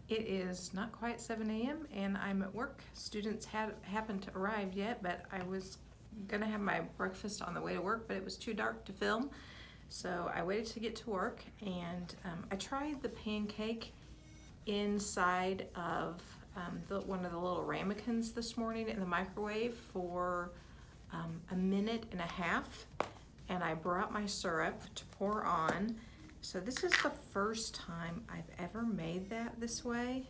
It is not quite 7 a.m. and I'm at work. Students haven't arrived yet, but I was gonna have my breakfast on the way to work, but it was too dark to film. So I waited to get to work, and I tried the pancake inside of one of the little ramekins this morning in the microwave for a minute and a half, and I brought my syrup to pour on. So this is the first time I've ever made that this way.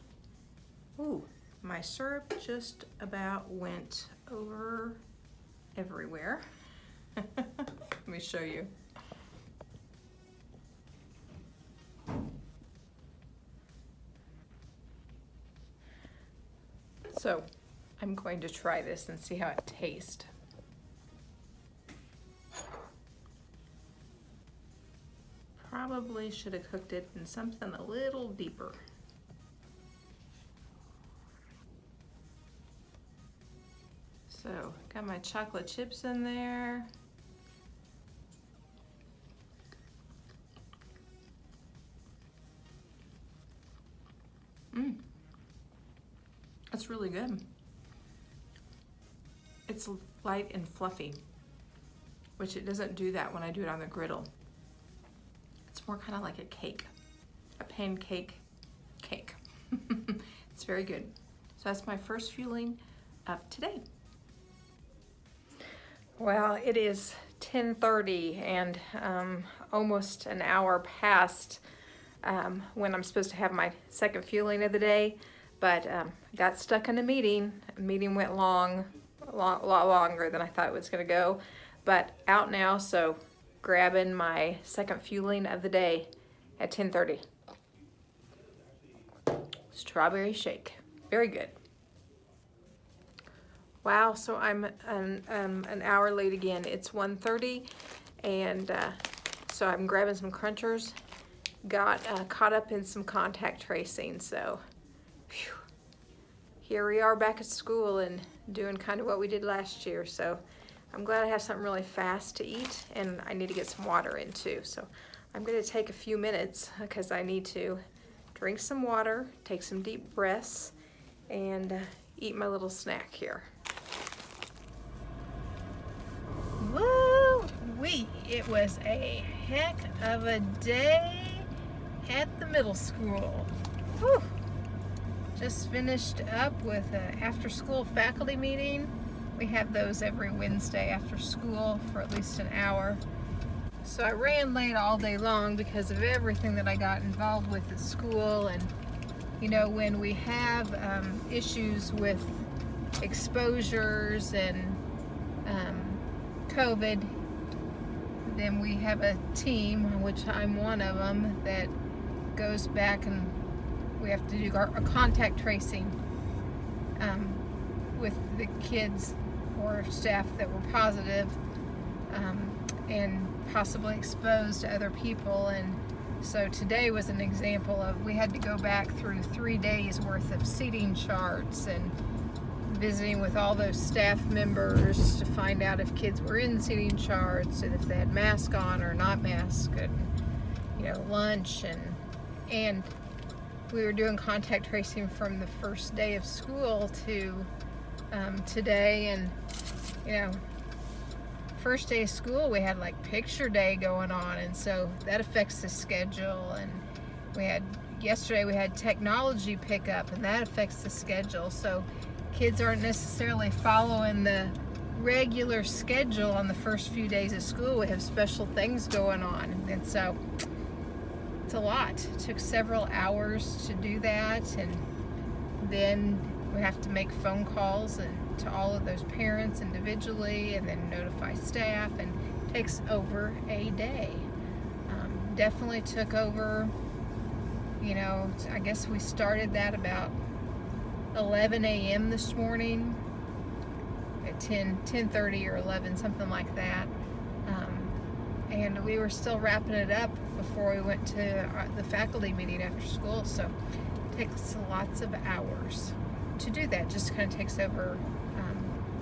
Ooh, my syrup just about went over everywhere. Let me show you. So I'm going to try this and see how it tastes. Probably should have cooked it in something a little deeper. So, got my chocolate chips in there. That's really good. It's light and fluffy, which it doesn't do that when I do it on the griddle. It's more kind of like a cake, a pancake cake. It's very good. So that's my first fueling of today. Well, it is 10:30 and almost an hour past when I'm supposed to have my second fueling of the day, but got stuck in a meeting. The meeting went a lot longer than I thought it was gonna go, but out now, so grabbing my second fueling of the day at 10:30. Strawberry shake, very good. Wow, so I'm an hour late again. It's 1:30, and so I'm grabbing some Crunchers. Got caught up in some contact tracing, so phew. Here we are back at school and doing kind of what we did last year. So I'm glad I have something really fast to eat, and I need to get some water in too. So I'm gonna take a few minutes because I need to drink some water, take some deep breaths, and eat my little snack here. Woo-wee! It was a heck of a day at the middle school. Whew. Just finished up with an after-school faculty meeting. We have those every Wednesday after school for at least an hour. So I ran late all day long because of everything that I got involved with at school. And you know, when we have issues with exposures and COVID, then we have a team, which I'm one of them, that goes back and we have to do our contact tracing with the kids or staff that were positive and possibly exposed to other people. And so today was an example of, we had to go back through 3 days worth of seating charts and visiting with all those staff members to find out if kids were in seating charts and if they had mask on or not mask, and you know, lunch, and we were doing contact tracing from the first day of school to today. And you know, first day of school we had like picture day going on, and so that affects the schedule. And yesterday we had technology pickup, and that affects the schedule. So kids aren't necessarily following the regular schedule on the first few days of school. We have special things going on, and so it's a lot. It took several hours to do that, and then we have to make phone calls and to all of those parents individually, and then notify staff, and it takes over a day. Definitely took over, you know, I guess we started that about 11 a.m. this morning at 10:30 or 11, something like that. And we were still wrapping it up before we went to the faculty meeting after school. So it takes lots of hours to do that. Just kind of takes over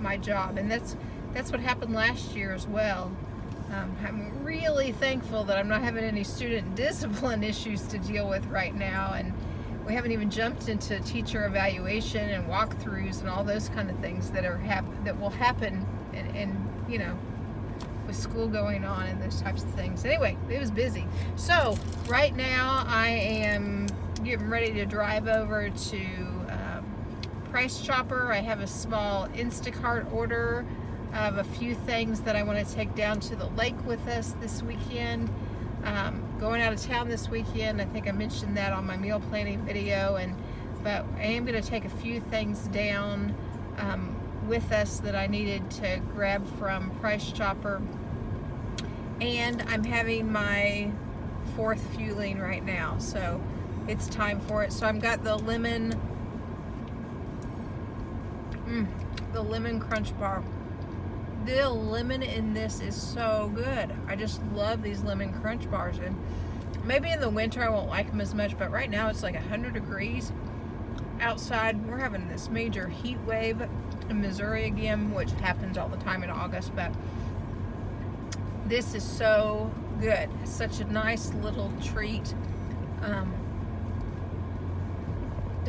my job. And that's what happened last year as well. I'm really thankful that I'm not having any student discipline issues to deal with right now. And we haven't even jumped into teacher evaluation and walkthroughs and all those kind of things that that will happen, and you know, with school going on and those types of things. Anyway, it was busy. So right now I am getting ready to drive over to Price Chopper. I have a small Instacart order of a few things that I want to take down to the lake with us this weekend. Going out of town this weekend. I think I mentioned that on my meal planning video, but I am going to take a few things down with us that I needed to grab from Price Chopper. And I'm having my 4th fueling right now, so it's time for it. So I've got the lemon Crunch Bar. The lemon in this is so good. I just love these lemon Crunch Bars, and maybe in the winter I won't like them as much, but right now it's like 100 degrees outside. We're having this major heat wave in Missouri again, which happens all the time in August, but this is so good. It's such a nice little treat to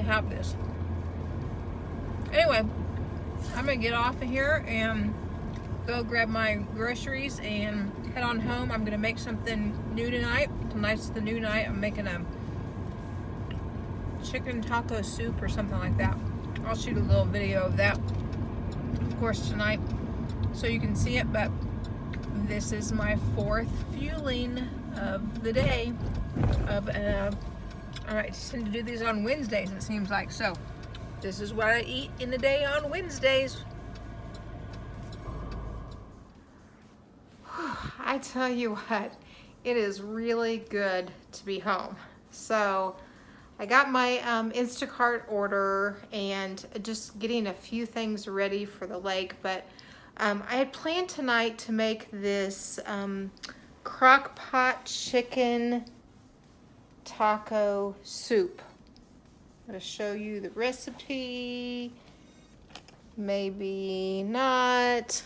have this. Anyway, I'm gonna get off of here and go grab my groceries and head on home. I'm gonna make something new tonight. Tonight's the new night. I'm making a chicken taco soup or something like that. I'll shoot a little video of that, of course, tonight, so you can see it. But this is my 4th fueling of the day. I tend to do these on Wednesdays, it seems like. So this is what I eat in a day on Wednesdays. I tell you what, it is really good to be home. So I got my Instacart order and just getting a few things ready for the lake, but I had planned tonight to make this crock pot chicken taco soup. I'm going to show you the recipe. Maybe not.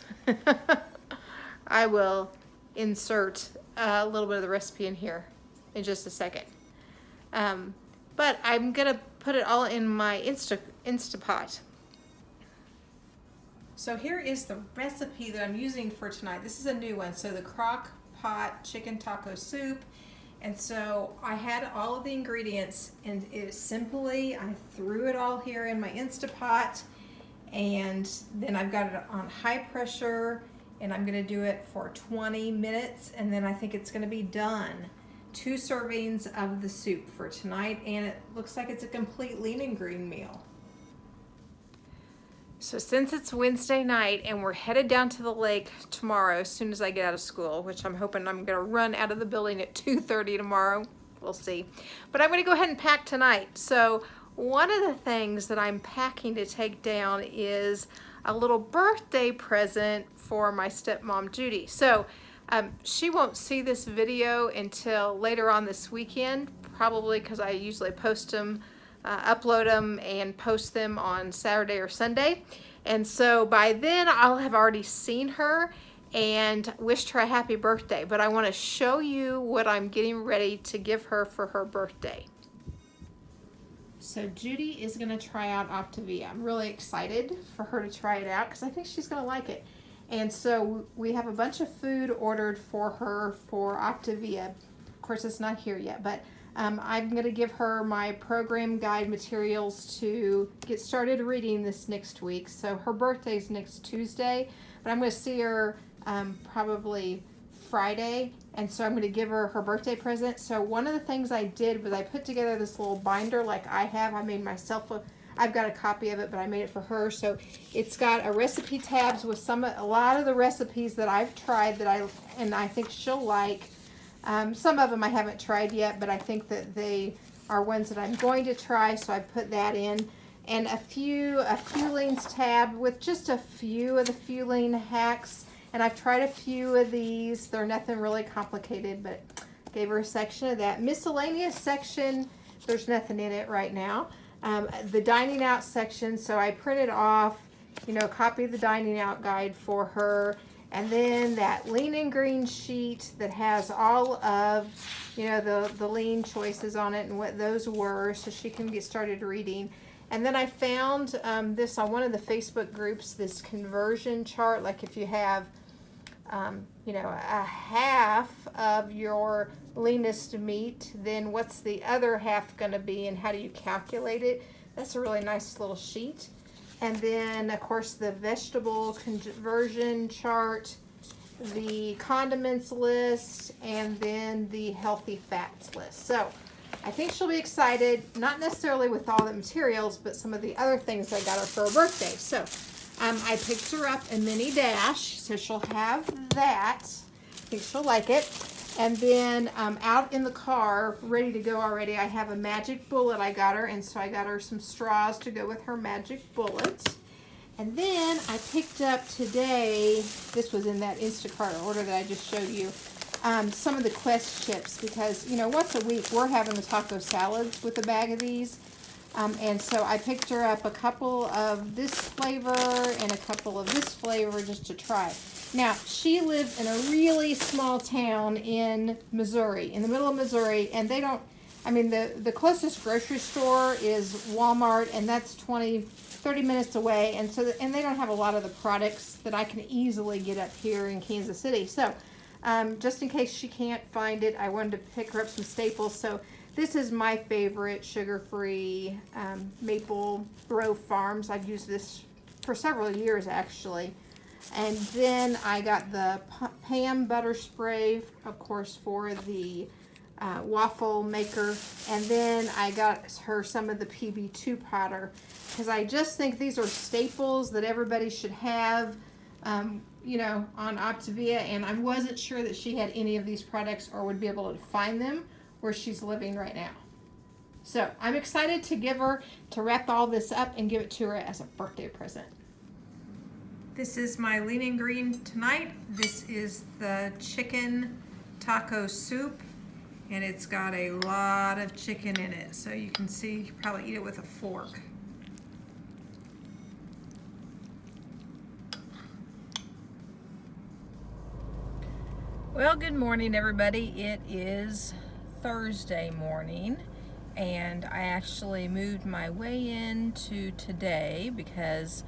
I will insert a little bit of the recipe in here in just a second. But I'm going to put it all in my Instapot. So here is the recipe that I'm using for tonight. This is a new one. So the crock pot chicken taco soup. And so I had all of the ingredients, and it simply, I threw it all here in my Instapot, and then I've got it on high pressure, and I'm gonna do it for 20 minutes, and then I think it's gonna be done. 2 servings of the soup for tonight, and it looks like it's a complete lean and green meal. So since it's Wednesday night and we're headed down to the lake tomorrow as soon as I get out of school, which I'm hoping I'm gonna run out of the building at 2:30 tomorrow, we'll see. But I'm gonna go ahead and pack tonight. So one of the things that I'm packing to take down is a little birthday present for my stepmom, Judy. So she won't see this video until later on this weekend, probably because I usually post them, upload them and post them on Saturday or Sunday. And so by then I'll have already seen her and wished her a happy birthday. But I want to show you what I'm getting ready to give her for her birthday. So Judy is going to try out Optavia. I'm really excited for her to try it out because I think she's going to like it. And so we have a bunch of food ordered for her for Optavia. Of course, it's not here yet, but I'm going to give her my program guide materials to get started reading this next week. So her birthday's next Tuesday, but I'm going to see her probably Friday, and so I'm going to give her her birthday present. So one of the things I did was I put together this little binder like I have. I made myself I've got a copy of it, but I made it for her. So it's got a recipe tabs with a lot of the recipes that I've tried and I think she'll like. Some of them I haven't tried yet, but I think that they are ones that I'm going to try, so I put that in. And a fuelings tab with just a few of the fueling hacks. And I've tried a few of these. They're nothing really complicated, but gave her a section of that. Miscellaneous section, there's nothing in it right now. The dining out section, so I printed off, a copy of the dining out guide for her. And then that Lean and Green sheet that has all of, you know, the lean choices on it and what those were, so she can get started reading. And then I found this on one of the Facebook groups, this conversion chart, like if you have, you know, a half of your leanest meat, then what's the other half going to be and how do you calculate it? That's a really nice little sheet. And then, of course, the vegetable conversion chart, the condiments list, and then the healthy fats list. So I think she'll be excited, not necessarily with all the materials, but some of the other things I got her for her birthday. So I picked her up a mini dash, so she'll have that. I think she'll like it. And then out in the car, ready to go already, I have a Magic Bullet I got her, and so I got her some straws to go with her Magic Bullet. And then I picked up today, this was in that Instacart order that I just showed you, some of the Quest chips, because, you know, once a week we're having the taco salads with a bag of these. And so I picked her up a couple of this flavor and a couple of this flavor just to try. Now, she lives in a really small town in Missouri, in the middle of Missouri, and they don't, I mean, the closest grocery store is Walmart, and that's 30 minutes away, and so and they don't have a lot of the products that I can easily get up here in Kansas City. So just in case she can't find it, I wanted to pick her up some staples. So this is my favorite sugar-free Maple Grove Farms. I've used this for several years, actually. And then I got the Pam butter spray, of course, for the waffle maker. And then I got her some of the PB2 powder, because I just think these are staples that everybody should have, you know, on Optavia. And I wasn't sure that she had any of these products or would be able to find them where she's living right now. So I'm excited to wrap all this up and give it to her as a birthday present. This is my Lean and Green tonight. This is the chicken taco soup, and it's got a lot of chicken in it. So you can see, you can probably eat it with a fork. Well, good morning, everybody. It is Thursday morning, and I actually moved my way into today because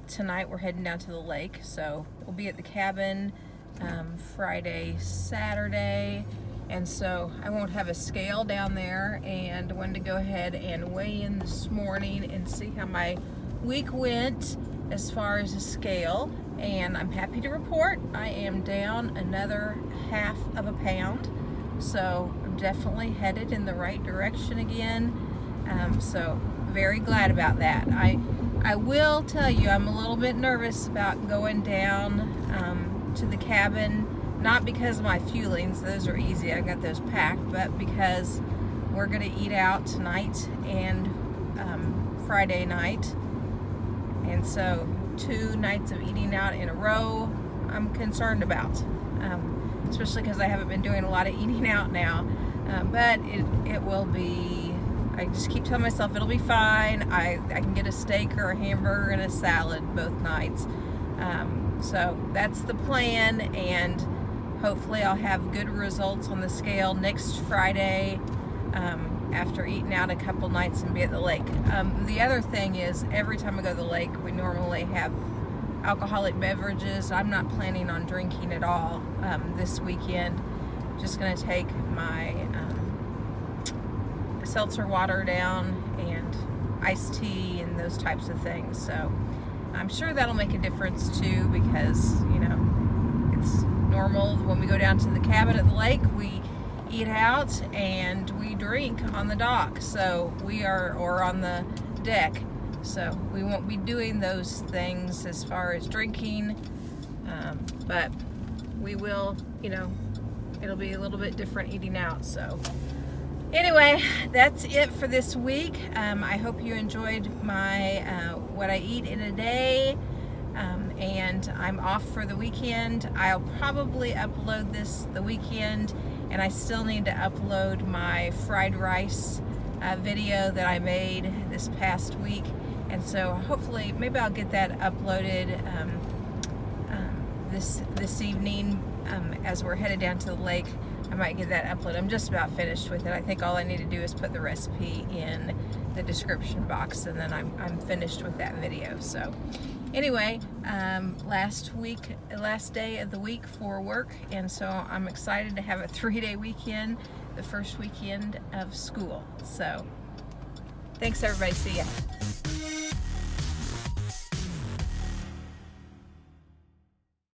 tonight we're heading down to the lake, so we'll be at the cabin Friday, Saturday, and so I won't have a scale down there, and I wanted to go ahead and weigh in this morning and see how my week went as far as a scale. And I'm happy to report I am down another ½ of a pound, so I'm definitely headed in the right direction again. So very glad about that. I will tell you, I'm a little bit nervous about going down to the cabin, not because of my fuelings, those are easy, I got those packed, but because we're going to eat out tonight and Friday night, and so 2 nights of eating out in a row I'm concerned about, especially because I haven't been doing a lot of eating out now, but it will be, I just keep telling myself it'll be fine. I can get a steak or a hamburger and a salad both nights, so that's the plan, and hopefully I'll have good results on the scale next Friday after eating out a couple nights and be at the lake. The other thing is, every time I go to the lake, we normally have alcoholic beverages. I'm not planning on drinking at all this weekend. Just going to take my seltzer water down and iced tea and those types of things. So I'm sure that'll make a difference too, because, you know, it's normal when we go down to the cabin at the lake, we eat out and we drink on the dock, so or on the deck, so we won't be doing those things as far as drinking, but we will, you know, it'll be a little bit different eating out. So anyway, that's it for this week. I hope you enjoyed my what I eat in a day, and I'm off for the weekend. I'll probably upload this the weekend, and I still need to upload my fried rice video that I made this past week, and so hopefully maybe I'll get that uploaded this evening as we're headed down to the lake. I might get that uploaded. I'm just about finished with it. I think all I need to do is put the recipe in the description box, and then I'm finished with that video. So anyway, last day of the week for work, and so I'm excited to have a 3-day weekend, the first weekend of school. So thanks everybody, see ya.